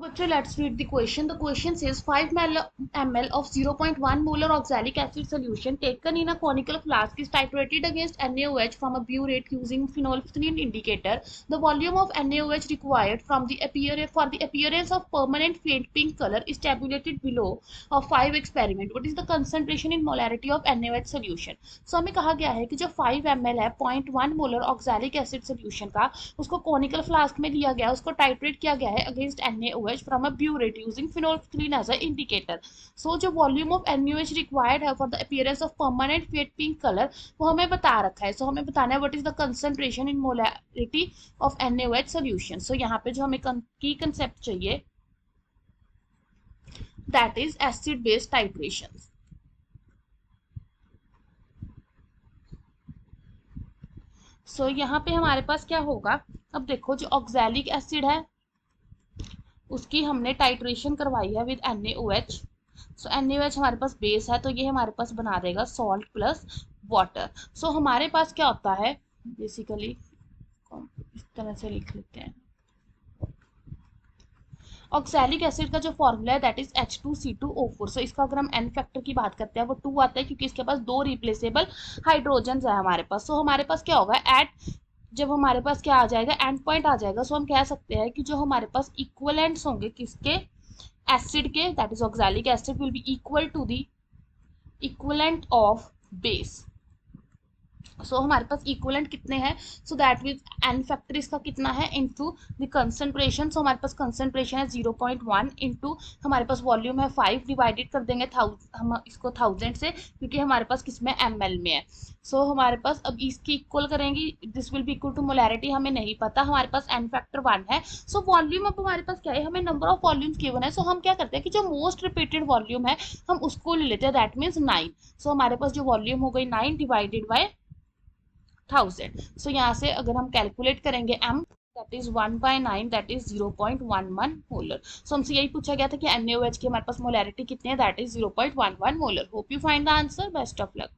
बच्चों let's read the question. The question says 5 ml of 0.1 molar oxalic acid solution taken in a conical flask is titrated against NaOH from a burette using phenolphthalein indicator. The volume of NaOH required for the appearance of permanent faint pink color is tabulated below of 5 experiment. What is the concentration in molarity of NaOH solution? So हमें कहा गया है कि जो 5 ml है 0.1 molar oxalic acid solution का उसको conical flask में लिया गया, उसको टाइट्रेट किया गया है against NaOH from a burette using phenolphthalein as a indicator. So जो वॉल्यूम ऑफ NaOH रिक्वायर्ड है for the appearance of permanent faint pink colour वो हमें बता रखा है. सो हमें बताना है what is the concentration in molarity of NaOH solution. So यहाँ पे जो हमें की कंसेप्ट चाहिए that is acid base titration. So यहाँ पे हमारे पास क्या होगा, अब देखो जो ऑक्सैलिक एसिड है उसकी हमने टाइट्रेशन करवाई है विद NaOH. सो NaOH हमारे पास बेस है तो ये हमारे पास बना देगा सॉल्ट प्लस वाटर. सो हमारे पास क्या होता है बेसिकली, इस तरह से लिख लेते हैं. ऑक्सैलिक एसिड का जो फॉर्मूला है दैट इज H2C2O4. सो इसका अगर हम एन फैक्टर की बात करते हैं वो 2 आता है क्योंकि इसके पास 2 रिप्लेसेबल हाइड्रोजन है हमारे पास. सो हमारे पास क्या होगा जब हमारे पास क्या आ जाएगा एंड पॉइंट आ जाएगा. सो हम कह सकते हैं कि जो हमारे पास इक्वलेंट्स होंगे किसके, एसिड के, that is oxalic acid will be equal to the equivalent of base. So हमारे पास इक्वलेंट कितने हैं, so that means N factor इसका कितना है इनटू द कंसंट्रेशन. सो हमारे पास कंसंट्रेशन है 0.1 इनटू हमारे पास वॉल्यूम है 5 डिवाइडेड कर देंगे हम इसको 1000 से क्योंकि हमारे पास किसमें ml में है. सो हमारे पास अब इसकी इक्वल करेंगे, this will be equal to molarity हमें नहीं पता, हमारे पास एन फैक्टर 1 है. सो वॉल्यूम अब हमारे पास क्या है, हमें नंबर ऑफ वॉल्यूम्स गिवन है. सो हम क्या करते हैं कि जो मोस्ट रिपीटेड वॉल्यूम है हम उसको ले लेते हैं, दैट मीन्स 9. सो हमारे पास जो वॉल्यूम हो गई 9 डिवाइडेड बाय 1000. सो यहाँ से अगर हम कैलकुलेट करेंगे m that is 1/9 that is 0.11 molar. So हमसे यही पूछा गया था कि NaOH की हमारे पास मोलैरिटी कितनी है, that is 0.11 molar. Hope you find the answer. Best of luck.